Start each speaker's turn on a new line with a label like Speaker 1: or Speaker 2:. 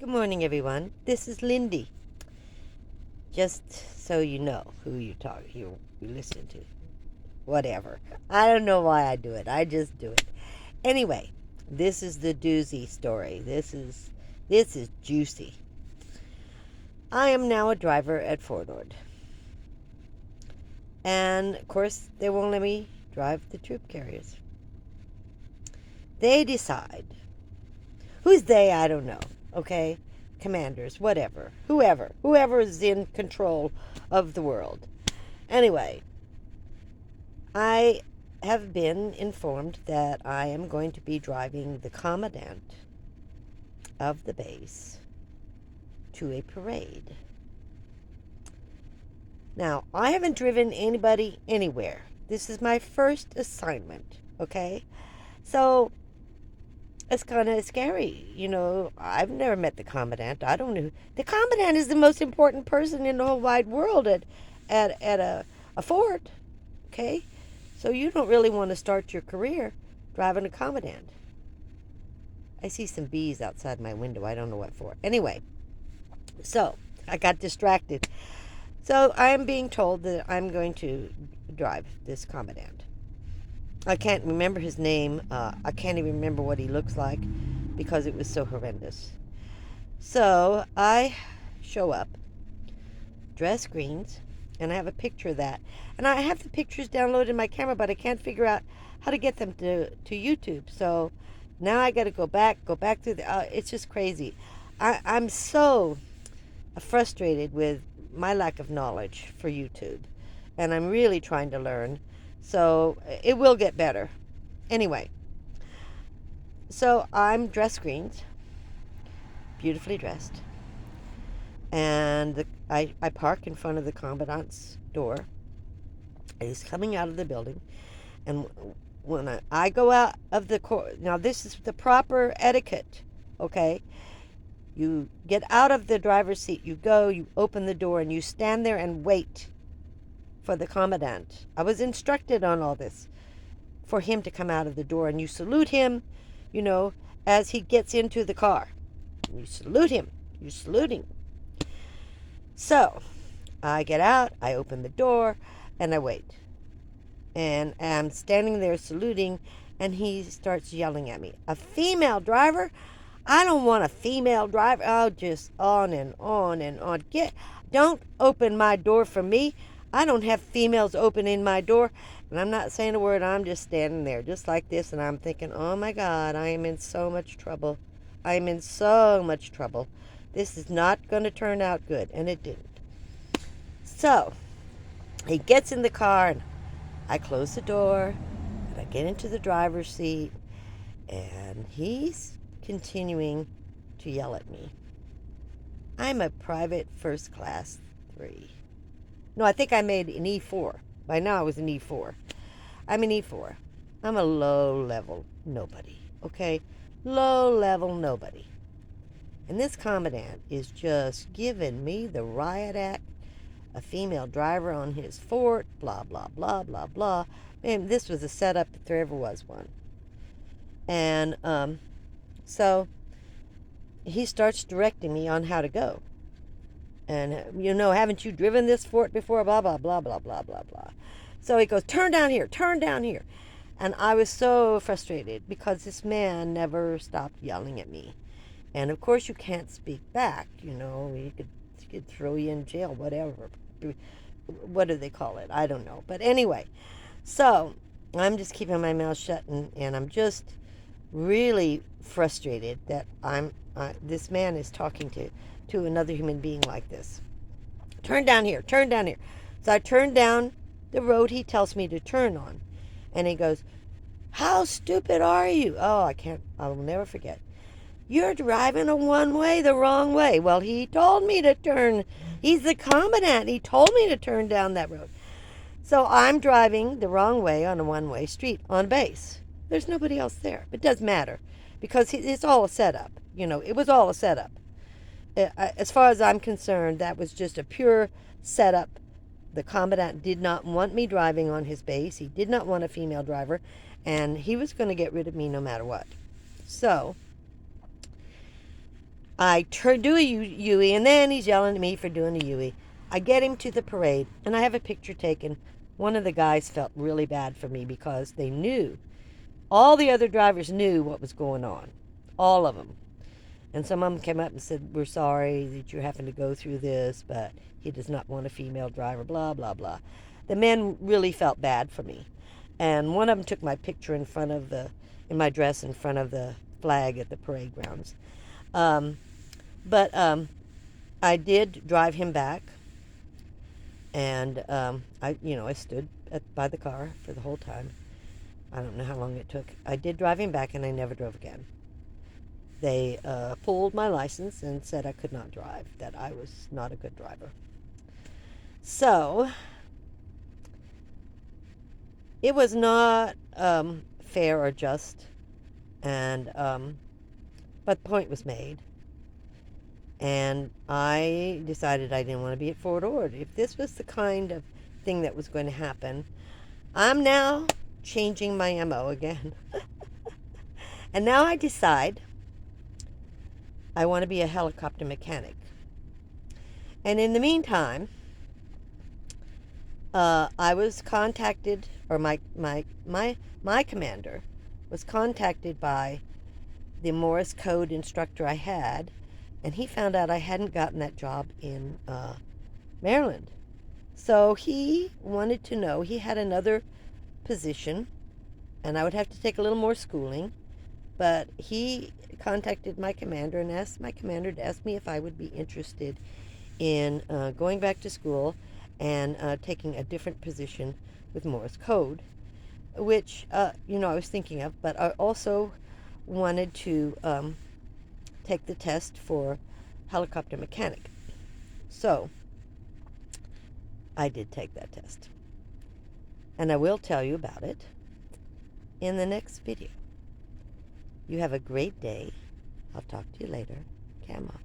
Speaker 1: Good morning, everyone. This is Lindy. Just so you know who you listen to. Whatever. I don't know why I do it. I just do it. Anyway, this is the doozy story. This is juicy. I am now a driver at Ford. And of course, they won't let me drive the troop carriers. They decide. Who's they? I don't know. Okay? Commanders, whatever. Whoever is in control of the world. Anyway, I have been informed that I am going to be driving the Commandant of the base to a parade. Now, I haven't driven anybody anywhere. This is my first assignment, okay? So, it's kind of scary. I've never met the Commandant. I don't know. The Commandant is the most important person in the whole wide world at a fort, okay? So you don't really want to start your career driving a Commandant. I see some bees outside my window. I don't know what for. Anyway, so I got distracted. So I am being told that I'm going to drive this Commandant. I can't remember his name. I can't even remember what he looks like because it was so horrendous. So I show up, dress greens, and I have a picture of that. And I have the pictures downloaded in my camera, but I can't figure out how to get them to YouTube. So now I got to go back through the. It's just crazy. I'm so frustrated with my lack of knowledge for YouTube, and I'm really trying to learn. So it will get better. Anyway, so I'm dress greens, beautifully dressed, and I park in front of the Commandant's door. He's coming out of the building, and when I go out of the court, now this is the proper etiquette, okay? You get out of the driver's seat, you open the door, and you stand there and wait for the Commandant. I was instructed on all this for him to come out of the door, and you salute him, as he gets into the car. You salute him. You're saluting. So I get out, I open the door, and I wait. And I'm standing there saluting, and he starts yelling at me. A female driver? I don't want a female driver. Oh, just on and on and on. Don't open my door for me. I don't have females opening my door. And I'm not saying a word. I'm just standing there just like this. And I'm thinking, oh my God, I am in so much trouble. I'm in so much trouble. This is not going to turn out good. And it didn't. So he gets in the car, and I close the door, and I get into the driver's seat, and he's continuing to yell at me. I'm a private first class 3. No, I think I made an E4. By now I was an E4. I'm an E4. I'm a low-level nobody, okay? Low-level nobody. And this Commandant is just giving me the riot act. A female driver on his fort, blah, blah, blah, blah, blah. Man, this was a setup if there ever was one. And so he starts directing me on how to go. And, haven't you driven this fort before? Blah, blah, blah, blah, blah, blah, blah. So he goes, turn down here, turn down here. And I was so frustrated because this man never stopped yelling at me. And, of course, you can't speak back. He could throw you in jail, whatever. What do they call it? I don't know. But anyway, so I'm just keeping my mouth shut, and I'm just really frustrated that this man is talking to another human being like this. Turn down here, turn down here. So I turn down the road he tells me to turn on. And he goes, how stupid are you? Oh, I will never forget. You're driving a one-way the wrong way. Well, he told me to turn. He's the Commandant. He told me to turn down that road. So I'm driving the wrong way on a one-way street on base. There's nobody else there. It doesn't matter because it's all a setup. It was all a setup. As far as I'm concerned, that was just a pure setup. The Commandant did not want me driving on his base. He did not want a female driver, and he was going to get rid of me no matter what. So I do a Yui, and then he's yelling at me for doing a Yui. I get him to the parade, and I have a picture taken. One of the guys felt really bad for me because they knew. All the other drivers knew what was going on. All of them. And some of them came up and said, we're sorry that you're having to go through this, but he does not want a female driver, blah, blah, blah. The men really felt bad for me. And one of them took my picture in my dress in front of the flag at the parade grounds. But I did drive him back, and I stood by the car for the whole time. I don't know how long it took. I did drive him back, and I never drove again. They pulled my license and said I could not drive, that I was not a good driver. So it was not fair or just, and but the point was made. And I decided I didn't want to be at Fort Ord. If this was the kind of thing that was going to happen, I'm now changing my MO again. And now I decide I want to be a helicopter mechanic. And in the meantime, I was contacted, or my commander was contacted by the Morse code instructor I had, and he found out I hadn't gotten that job in Maryland. So he wanted to know, he had another position, and I would have to take a little more schooling, but he contacted my commander and asked my commander to ask me if I would be interested in going back to school and taking a different position with Morse code, which, I was thinking of, but I also wanted to take the test for helicopter mechanic. So I did take that test. And I will tell you about it in the next video. You have a great day. I'll talk to you later. Cam off.